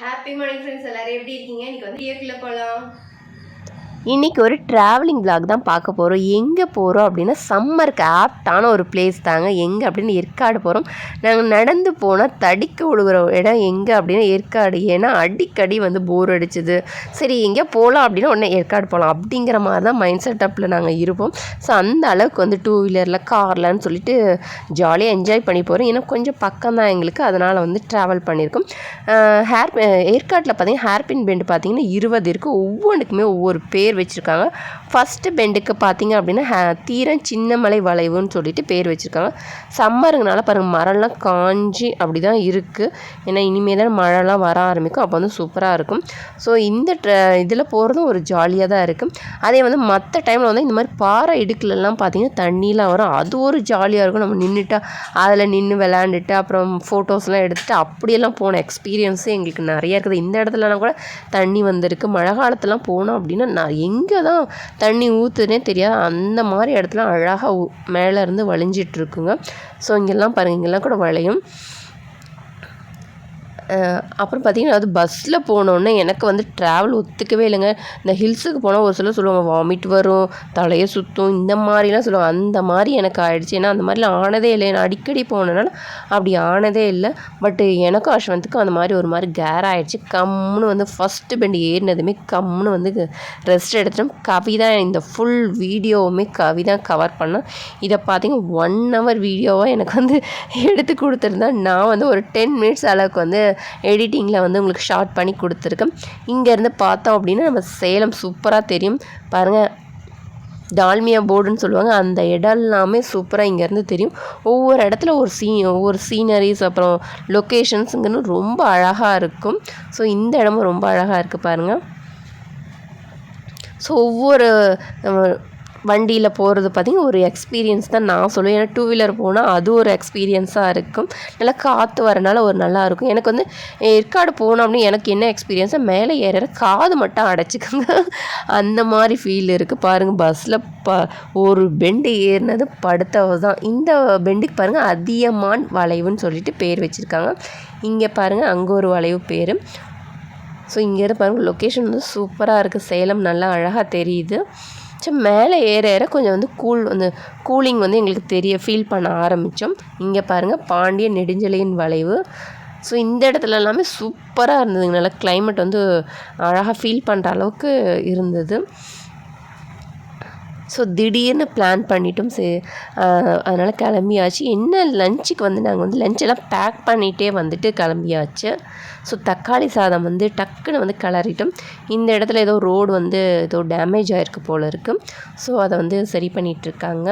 Happy morning friends, எல்லாரும் எப்படி இருக்கீங்க? இன்னைக்கு வந்து இயற்கையில போகலாம். இன்றைக்கி ஒரு ட்ராவலிங் விளாக் தான் பார்க்க போகிறோம். எங்கே போகிறோம் அப்படின்னா சம்மருக்கு ஆப்டான ஒரு பிளேஸ் தாங்க. எங்கே அப்படின்னு ஏற்காடு போகிறோம். நாங்கள் நடந்து போனால் தடிக்க விழுகிற இடம் எங்கே அப்படின்னா ஏற்காடு. ஏன்னா அடிக்கடி வந்து போர் அடிச்சுது. சரி எங்கே போகலாம் அப்படின்னா உடனே ஏற்காடு போகலாம் அப்படிங்கிற மாதிரி தான் மைண்ட் செட்டப்பில் நாங்கள் இருப்போம். ஸோ அந்த அளவுக்கு வந்து 2 வீலரில் கார்லன்னு சொல்லிட்டு ஜாலியாக என்ஜாய் பண்ணி போகிறோம். ஏன்னா கொஞ்சம் பக்கம் தான் எங்களுக்கு, அதனால் வந்து ட்ராவல் பண்ணியிருக்கோம். ஏற்காட்டில் பார்த்திங்கன்னா ஹேர்பின் பெண்டு பார்த்திங்கன்னா 20 இருக்குது. ஒவ்வொன்றுக்குமே ஒவ்வொரு பேர் வச்சுருக்காங்க. ஃபஸ்ட்டு பெண்டுக்கு பார்த்திங்க அப்படின்னா தீரன் சின்னமலை வளைவுன்னு சொல்லிட்டு பேர் வச்சுருக்காங்க. சம்மருங்கனால பாருங்கள் மரம்லாம் காஞ்சி அப்படி தான் இருக்குது. ஏன்னா இனிமேல் தான் மழைலாம் வர ஆரம்பிக்கும். அப்போ வந்து சூப்பராக இருக்கும். ஸோ இந்த இதில் போகிறதும் ஒரு ஜாலியாக தான் இருக்குது. அதே வந்து மற்ற டைமில் வந்து இந்த மாதிரி பாறை இடுக்குலலாம் பார்த்திங்கன்னா தண்ணிலாம் வரும். அது ஒரு ஜாலியாக இருக்கும். நம்ம நின்றுட்டா அதில் நின்று விளாண்டுட்டு அப்புறம் ஃபோட்டோஸ்லாம் எடுத்துகிட்டு அப்படியெல்லாம் போன எக்ஸ்பீரியன்ஸு எங்களுக்கு நிறையா இருக்குது. இந்த இடத்துலலாம் கூட தண்ணி வந்திருக்கு. மழை காலத்துலாம் போனோம் அப்படின்னா நான் எங்கே தான் தண்ணி ஊற்றுனே தெரியாது. அந்த மாதிரி இடத்துல அழகாக மேலே இருந்து வழிஞ்சிட்ருக்குங்க. ஸோ இங்கெல்லாம் பாருங்கள், இங்கெல்லாம் கூட வளையும். அப்புறம் பார்த்திங்கன்னா அது பஸ்ஸில் போனோன்னே எனக்கு வந்து ட்ராவல் ஒத்துக்கவே இல்லைங்க. இந்த ஹில்ஸுக்கு போனால் ஒரு சிலர் சொல்லுவாங்க வாமிட் வரும், தலையை சுற்றும், இந்த மாதிரிலாம் சொல்லுவாங்க. அந்த மாதிரி எனக்கு ஆயிடுச்சு. ஏன்னா அந்த மாதிரிலாம் ஆனதே இல்லை. நான் அடிக்கடி போனதுனால அப்படி ஆனதே இல்லை. பட் எனக்கும் அஸ்வந்த்துக்கும் அந்த மாதிரி ஒரு மாதிரி கேர் ஆகிடுச்சு. கம்முன்னு வந்து ஃபஸ்ட்டு பெண்டு ஏறினதுமே கம்முன்னு வந்து ரெஸ்ட் எடுத்துட்டோம். கவிதா இந்த ஃபுல் வீடியோவுமே கவிதா கவர் பண்ணேன். இதை பார்த்திங்கன்னா 1 hour வீடியோவாக எனக்கு வந்து எடுத்து கொடுத்துருந்தேன். நான் வந்து ஒரு 10 minutes அளவுக்கு வந்து எடிட்டிங்கில் வந்து உங்களுக்கு ஷார்ட் பண்ணி கொடுத்துருக்கேன். இங்கேருந்து பார்த்தோம் அப்படின்னா நம்ம சேலம் சூப்பராக தெரியும். பாருங்கள், டால்மியா போர்டுன்னு சொல்லுவாங்க. அந்த இடம் எல்லாமே சூப்பராக இங்கேருந்து தெரியும். ஒவ்வொரு இடத்துல ஒவ்வொரு சீனரிஸ் அப்புறம் லொக்கேஷன்ஸுங்கன்னு ரொம்ப அழகாக இருக்கும். ஸோ இந்த இடமும் ரொம்ப அழகாக இருக்குது பாருங்கள். ஸோ ஒவ்வொரு வண்டியில் போகிறது பார்த்திங்கன்னா ஒரு எக்ஸ்பீரியன்ஸ் தான் நான் சொல்லுவேன். ஏன்னா 2 வீலர் போனால் அது ஒரு எக்ஸ்பீரியன்ஸாக இருக்கும். நல்லா காற்று வரனால ஒரு நல்லாயிருக்கும். எனக்கு வந்து ஏற்காடு போனோம் அப்படின்னு எனக்கு என்ன எக்ஸ்பீரியன்ஸாக மேலே ஏற காது மட்டும் அடைச்சிக்கோங்க அந்த மாதிரி ஃபீல் இருக்குது. பாருங்கள் பஸ்ஸில் ஒரு பெண்டு ஏறினது படுத்தவ தான். இந்த பெண்டுக்கு பாருங்கள் அதியமான் வளைவுன்னு சொல்லிட்டு பேர் வச்சுருக்காங்க. இங்கே பாருங்கள் அங்கே ஒரு வளைவு பேர். ஸோ இங்கேருந்து பாருங்கள் லொக்கேஷன் வந்து சூப்பராக இருக்குது. சேலம் நல்லா அழகாக தெரியுது. ஸோ மேலே ஏற கொஞ்சம் வந்து கூலிங் வந்து எங்களுக்கு ஃபீல் பண்ண ஆரம்பித்தோம். இங்கே பாருங்கள் பாண்டிய நெடுஞ்செழியன் வளைவு. ஸோ இந்த இடத்துல எல்லாமே சூப்பராக இருந்ததுங்க. நல்லா கிளைமேட் வந்து அழகாக ஃபீல் பண்ணுற அளவுக்கு இருந்தது. ஸோ திடீர்னு பிளான் பண்ணிட்டோம். அதனால் கிளம்பியாச்சு. என்ன லஞ்சுக்கு வந்து நாங்கள் வந்து லஞ்செல்லாம் பேக் பண்ணிகிட்டே வந்துட்டு கிளம்பியாச்சு. ஸோ தக்காளி சாதம் வந்து டக்குன்னு வந்து கிளறிட்டோம். இந்த இடத்துல ஏதோ ரோடு வந்து ஏதோ டேமேஜ் ஆகிருக்கு போல் இருக்குது. ஸோ அதை வந்து சரி பண்ணிகிட்ருக்காங்க.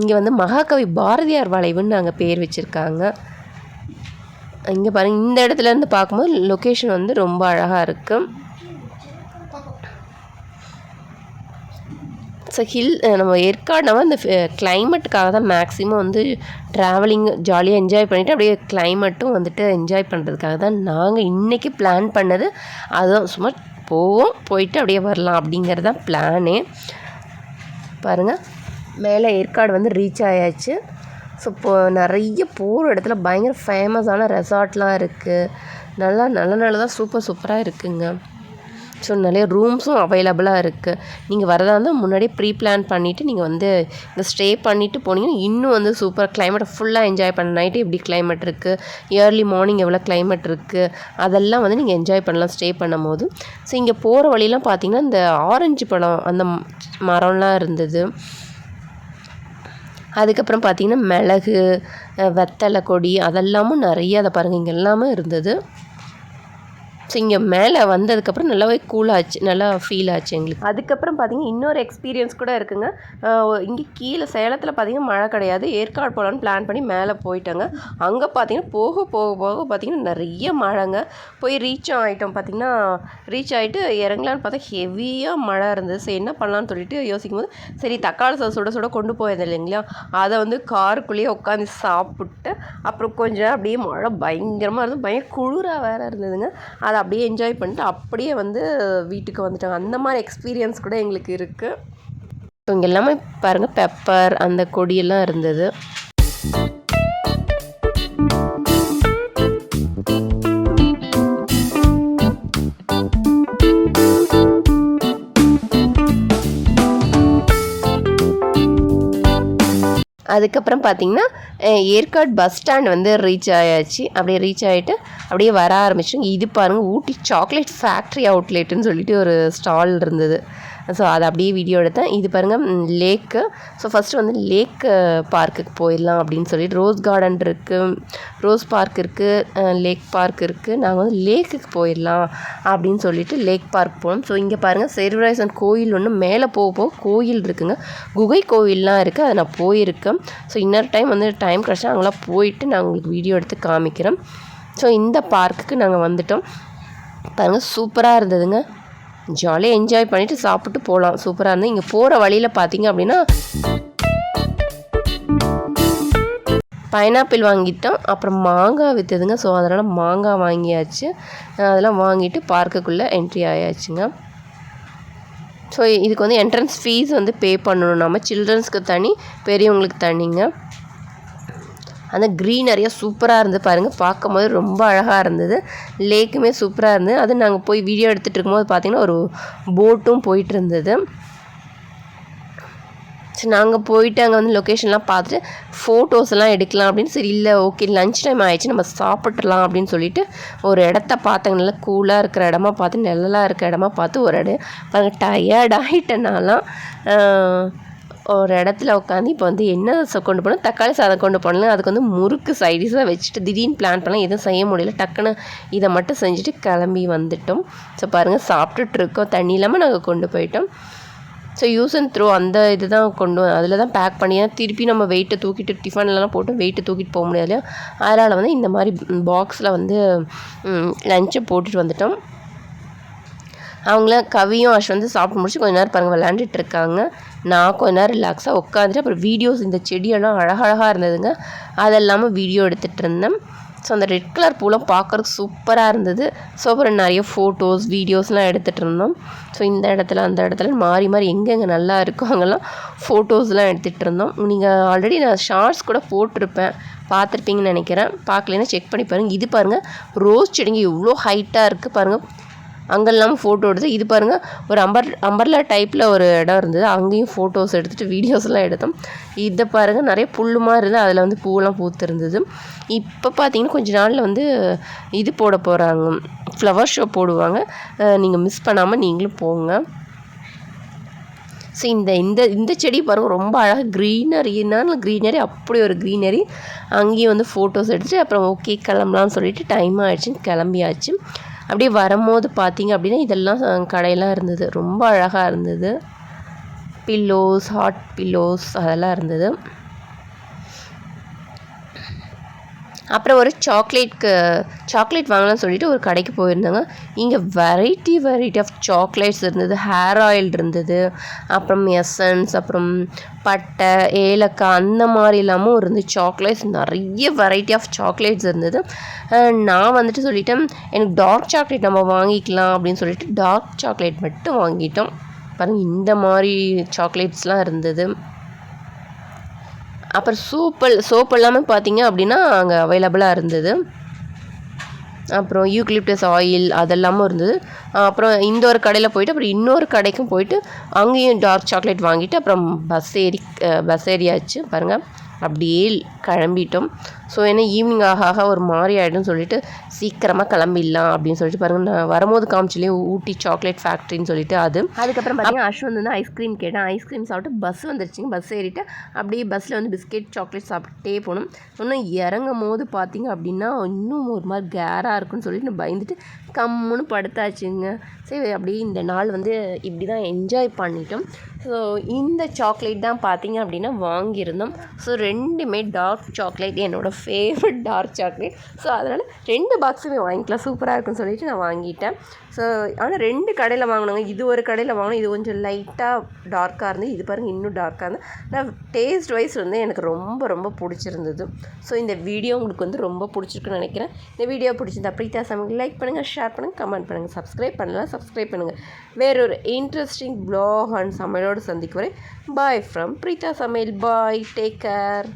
இங்கே வந்து மகாகவி பாரதியார் வளைவுன்னு நாங்கள் பேர் வச்சுருக்காங்க. இங்கே பாருங்கள், இந்த இடத்துலேருந்து பார்க்கும்போது லொக்கேஷன் வந்து ரொம்ப அழகாக இருக்குது. ஸோ நம்ம ஏற்காடுனா இந்த கிளைமேட்டுக்காக தான் மேக்ஸிமம் வந்து ட்ராவலிங் ஜாலியாக என்ஜாய் பண்ணிவிட்டு அப்படியே கிளைமேட்டும் வந்துட்டு என்ஜாய் பண்ணுறதுக்காக தான் நாங்கள் இன்றைக்கி பிளான் பண்ணது. அதுதான் சும்மா போயிட்டு அப்படியே வரலாம் அப்படிங்கிறது தான் பிளானே. பாருங்கள் மேலே ஏற்காடு வந்து ரீச் ஆயாச்சு. ஸோ நிறைய போகிற இடத்துல பயங்கர ஃபேமஸான ரெசார்ட்லாம் இருக்குது. நல்லதாக சூப்பராக இருக்குங்க. ஸோ நிறைய ரூம்ஸும் அவைலபிளாக இருக்குது. நீங்கள் வரதா இருந்தால் முன்னாடியே ப்ரீ பிளான் பண்ணிவிட்டு நீங்கள் வந்து இங்கே ஸ்டே பண்ணிவிட்டு போனீங்கன்னா இன்னும் வந்து சூப்பர் கிளைமேட்டை ஃபுல்லாக என்ஜாய் பண்ண. நைட்டு எப்படி கிளைமேட் இருக்குது, ஏர்லி மார்னிங் எவ்வளோ கிளைமேட் இருக்குது, அதெல்லாம் வந்து நீங்கள் என்ஜாய் பண்ணலாம் ஸ்டே பண்ணும் போது. ஸோ இங்கே போகிற வழியெலாம் பார்த்திங்கன்னா இந்த ஆரஞ்சு பழம் அந்த மரம்லாம் இருந்தது. அதுக்கப்புறம் பார்த்திங்கன்னா மிளகு, வெத்தலை கொடி அதெல்லாமும் நிறைய அதை பாருங்கள் இங்கே எல்லாமே இருந்தது. ஸோ இங்கே மேலே வந்ததுக்கப்புறம் நல்லாவே கூலாச்சு, நல்லா ஃபீல் ஆச்சு எங்களுக்கு. அதுக்கப்புறம் பார்த்திங்கன்னா இன்னொரு எக்ஸ்பீரியன்ஸ் கூட இருக்குங்க. இங்கே கீழே சேலத்தில் பார்த்திங்கன்னா மழை கிடையாது. ஏற்காடு போகலான்னு பிளான் பண்ணி மேலே போயிட்டாங்க. அங்கே பார்த்திங்கன்னா போக பார்த்திங்கன்னா நிறைய மழைங்க. போய் ரீச் ஆகிட்டு இறங்கலான்னு பார்த்தா ஹெவியாக மழை இருந்தது. சரி என்ன பண்ணலான்னு சொல்லிட்டு யோசிக்கும் போது சரி தக்காளி சாதம் சுட கொண்டு போயிருந்தேன் இல்லைங்களா, அதை வந்து காருக்குள்ளேயே உட்காந்து சாப்பிட்டு அப்புறம் கொஞ்சம் அப்படியே மழை பயங்கரமாக இருந்தது. பயங்கர குளிராக வேறு இருந்ததுங்க. அதை அப்படியே என்ஜாய் பண்ணிட்டு அப்படியே வந்து வீட்டுக்கு வந்துட்டாங்க. அந்த மாதிரி எக்ஸ்பீரியன்ஸ் கூட எங்களுக்கு இருக்குது. ஸோ இங்கே எல்லாமே பாருங்கள் பெப்பர் அந்த கொடியெல்லாம் இருந்தது. அதுக்கப்புறம் பார்த்திங்கன்னா ஏற்காடு பஸ் ஸ்டாண்ட் வந்து ரீச் ஆயாச்சு. அப்படியே ரீச் ஆகிட்டு அப்படியே வர ஆரம்பிச்சோம். இது பாருங்கள் ஊட்டி சாக்லேட் ஃபேக்ட்ரி அவுட்லெட்டுன்னு சொல்லிட்டு ஒரு ஸ்டால் இருந்தது. ஸோ அதை அப்படியே வீடியோ எடுத்தேன். இது பாருங்கள் லேக்கு. ஸோ ஃபஸ்ட்டு வந்து லேக் பார்க்குக்கு போயிடலாம் அப்படின்னு சொல்லிட்டு ரோஸ் கார்டன் இருக்குது, ரோஸ் பார்க் இருக்குது, லேக் பார்க் இருக்குது. நாங்கள் வந்து லேக்குக்கு போயிடலாம் அப்படின்னு சொல்லிட்டு லேக் பார்க் போனோம். ஸோ இங்கே பாருங்கள் சேர்வராயசன் கோயில் ஒன்று மேலே போக கோயில் இருக்குங்க, குகை கோயிலெலாம் இருக்குது. அதை நான் போயிருக்கேன். ஸோ இன்னொரு டைம் வந்து டைம் கிடச்சா அங்கெல்லாம் போயிட்டு நான் உங்களுக்கு வீடியோ எடுத்து காமிக்கிறேன். ஸோ இந்த பார்க்குக்கு நாங்கள் வந்துட்டோம். பாருங்கள் சூப்பராக இருந்ததுங்க. ஜாலியாக என்ஜாய் பண்ணிவிட்டு சாப்பிட்டு போகலாம். சூப்பராக இருந்தது. இங்கே போகிற வழியில் பார்த்தீங்க அப்படின்னா பைனாப்பிள் வாங்கிட்டோம். அப்புறம் மாங்காய் விற்றுதுங்க. ஸோ அதனால் மாங்காய் வாங்கியாச்சு. அதெல்லாம் வாங்கிட்டு பார்க்குக்குள்ளே என்ட்ரி ஆயாச்சுங்க. ஸோ இதுக்கு வந்து என்ட்ரன்ஸ் ஃபீஸ் வந்து பே பண்ணணும். நம்ம சில்ட்ரன்ஸ்க்கு தனி, பெரியவங்களுக்கு தனிங்க. அந்த க்ரீனரியாக சூப்பராக இருந்தது பாருங்கள். பார்க்கும்போது ரொம்ப அழகாக இருந்தது. லேக்குமே சூப்பராக இருந்தது. அது நாங்கள் போய் வீடியோ எடுத்துகிட்டு இருக்கும்போது பார்த்திங்கன்னா ஒரு போட்டும் போயிட்டு இருந்தது. சரி நாங்கள் போயிட்டு அங்கே வந்து லொக்கேஷன்லாம் பார்த்துட்டு ஃபோட்டோஸ்லாம் எடுக்கலாம் அப்படின்னு. சரி இல்லை ஓகே லன்ச் டைம் ஆகிடுச்சு, நம்ம சாப்பிட்றலாம் அப்படின்னு சொல்லிட்டு ஒரு இடத்த பார்த்தங்க. நல்லா கூலாக இருக்கிற இடமா பார்த்து, நெல்லலாக இருக்கிற இடமா பார்த்து ஒரு இடம் பாருங்கள். டயர்ட் ஆகிட்டனாலாம் ஒரு இடத்துல உட்காந்து இப்போ வந்து என்ன கொண்டு போனோம், தக்காளி சாதம் கொண்டு போனோம். அதுக்கு வந்து முறுக்கு சைடிஸாக வச்சுட்டு திடீர்னு பிளான் பண்ணலாம், எதுவும் செய்ய முடியல. டக்குன்னு இதை மட்டும் செஞ்சுட்டு கிளம்பி வந்துட்டோம். ஸோ பாருங்கள் சாப்பிட்டுட்ருக்கோம். தண்ணி இல்லாமல் நாங்கள் கொண்டு போயிட்டோம். ஸோ யூஸ் அண்ட் த்ரோ அந்த இது தான் அதில் தான் பேக் பண்ணி திருப்பி நம்ம வெயிட்டை தூக்கிட்டு டிஃபன்லலாம் போட்டு வெயிட்டை தூக்கிட்டு போக முடியாது. அதனால் வந்து இந்த மாதிரி பாக்ஸில் வந்து லஞ்சை போட்டுட்டு வந்துட்டோம். அவங்கள கவியும் அஷ் வந்து சாப்பிட்டு முடிச்சு கொஞ்ச நேரம் பாருங்கள் விளையாண்டுட்டு இருக்காங்க. நான் கொஞ்ச நேரம் ரிலாக்ஸாக உட்காந்துட்டு அப்புறம் வீடியோஸ் இந்த செடியெல்லாம் அழகழகாக இருந்ததுங்க, அதெல்லாமல் வீடியோ எடுத்துகிட்டு இருந்தேன். ஸோ அந்த ரெட் கலர் பூலாம் பார்க்குறதுக்கு சூப்பராக இருந்தது. ஸோ அப்புறம் நிறைய ஃபோட்டோஸ் வீடியோஸ்லாம் எடுத்துகிட்டு இருந்தோம். ஸோ இந்த இடத்துல அந்த இடத்துல மாறி மாறி எங்கெங்கே நல்லா இருக்கோ அங்கெல்லாம் ஃபோட்டோஸ்லாம் எடுத்துகிட்டு இருந்தோம். நீங்கள் ஆல்ரெடி நான் ஷார்ட்ஸ் கூட போட்டிருப்பேன், பார்த்துருப்பீங்கன்னு நினைக்கிறேன். பார்க்கலன்னா செக் பண்ணி பாருங்கள். இது பாருங்கள் ரோஸ் செடிங்க எவ்வளோ ஹைட்டாக இருக்குது பாருங்கள். அங்கே இல்லாமல் ஃபோட்டோ எடுத்து இது பாருங்கள் ஒரு அம்பர்லா டைப்பில் ஒரு இடம் இருந்தது, அங்கேயும் ஃபோட்டோஸ் எடுத்துகிட்டு வீடியோஸ்லாம் எடுத்தோம். இதை பாருங்கள் நிறைய புல்லுமா இருந்தது, அதில் வந்து பூவெல்லாம் பூத்துருந்தது. இப்போ பார்த்தீங்கன்னா கொஞ்ச நாளில் வந்து இது போட போகிறாங்க, ஃப்ளவர் ஷோ போடுவாங்க. நீங்கள் மிஸ் பண்ணாமல் நீங்களும் போங்க. ஸோ இந்த இந்த இந்த செடி பாருங்கள் ரொம்ப அழகாக க்ரீனரி அப்படி ஒரு க்ரீனரி. அங்கேயும் வந்து ஃபோட்டோஸ் எடுத்துகிட்டு அப்புறம் ஓகே கிளம்பலான்னு சொல்லிட்டு டைம் ஆகிடுச்சின்னு கிளம்பியாச்சு. அப்படியே வரும்போது பார்த்தீங்க அப்படின்னா இதெல்லாம் கடையெல்லாம் இருந்தது, ரொம்ப அழகாக இருந்தது. பில்லோஸ், ஹாட் பில்லோஸ் அதெல்லாம் இருந்தது. அப்புறம் ஒரு சாக்லேட் வாங்கலாம்னு சொல்லிட்டு ஒரு கடைக்கு போயிருந்தாங்க. இங்கே வெரைட்டி ஆஃப் சாக்லேட்ஸ் இருந்தது, ஹேர் ஆயில் இருந்தது, அப்புறம் எசன்ஸ், அப்புறம் பட்டை, ஏலக்காய் அந்த மாதிரி இல்லாமல் இருந்து சாக்லேட்ஸ் நிறைய வெரைட்டி ஆஃப் சாக்லேட்ஸ் இருந்தது. நான் வந்துட்டு சொல்லிட்டேன் எனக்கு டார்க் சாக்லேட் நம்ம வாங்கிக்கலாம் அப்படின்னு சொல்லிட்டு டார்க் சாக்லேட் மட்டும் வாங்கிட்டோம். பாருங்கள் இந்த மாதிரி சாக்லேட்ஸ்லாம் இருந்தது. அப்புறம் சோப்பு எல்லாமே பார்த்தீங்க அப்படின்னா அங்கே அவைலபிளாக இருந்தது. அப்புறம் யூக்லிப்டஸ் ஆயில் அதெல்லாமும் இருந்தது. அப்புறம் இந்த ஒரு கடையில் போயிட்டு அப்புறம் இன்னொரு கடைக்கும் போயிட்டு அங்கேயும் டார்க் சாக்லேட் வாங்கிட்டு அப்புறம் பஸ் ஏறியாச்சு பாருங்கள். அப்படியே கிளம்பிட்டோம். ஸோ ஏன்னா ஈவினிங் ஆக ஒரு மாதிரி ஆகிடும் சொல்லிட்டு சீக்கிரமாக கிளம்பிடலாம் அப்படின்னு சொல்லிட்டு பாருங்கள். நான் வரும்போது காமிச்சிலே ஊட்டி சாக்லேட் ஃபேக்ட்ரின்னு சொல்லிட்டு அதுக்கப்புறம் பார்த்தீங்கன்னா அஸ்வந்த் வந்து ஐஸ்கிரீம் கேட்டேன். ஐஸ்கிரீம் சாப்பிட்டு பஸ் வந்துருச்சுங்க. பஸ் ஏறிட்டு அப்படியே பஸ்ஸில் வந்து பிஸ்கெட் சாக்லேட் சாப்பிட்டே போகணும். இன்னும் இறங்கும் போது பார்த்தீங்க அப்படின்னா இன்னும் ஒரு மாதிரி கேராக இருக்குன்னு சொல்லிட்டு நான் பயந்துட்டு கம்முன்னு படுத்தாச்சுங்க. சரி அப்படியே இந்த நாள் வந்து இப்படி தான் என்ஜாய் பண்ணிட்டோம். ஸோ இந்த சாக்லேட் தான் பார்த்தீங்க அப்படின்னா வாங்கியிருந்தோம். ஸோ ரெண்டுமே டார்க் சாக்லேட், என்னோடய ஃபேவரட் டார்க் சாக்லேட். ஸோ அதனால் 2 பாக்ஸுமே வாங்கிக்கலாம், சூப்பராக இருக்குன்னு சொல்லிட்டு நான் வாங்கிட்டேன். ஸோ ஆனால் 2 கடையில் வாங்கினாங்க. இது ஒரு கடையில் வாங்கினோம், இது கொஞ்சம் லைட்டாக டார்க்காக இருந்தது. இது பாருங்கள் இன்னும் டார்க்காக இருந்தது. நான் டேஸ்ட் வைஸ் வந்து எனக்கு ரொம்ப பிடிச்சிருந்தது. ஸோ இந்த வீடியோ உங்களுக்கு வந்து ரொம்ப பிடிச்சிருக்குன்னு நினைக்கிறேன். இந்த வீடியோ பிடிச்சிருந்தா பிரீதா சமையல் லைக் பண்ணுங்கள், ஷேர் பண்ணுங்கள், கமெண்ட் பண்ணுங்கள், சப்ஸ்கிரைப் பண்ணுங்கள். வேறொரு இன்ட்ரெஸ்டிங் ப்ளாக் அண்ட் சமையலோடு சந்திக்கும் வரை பாய் ஃப்ரம் பிரீதா சமையல். பாய், டேக் கேர்.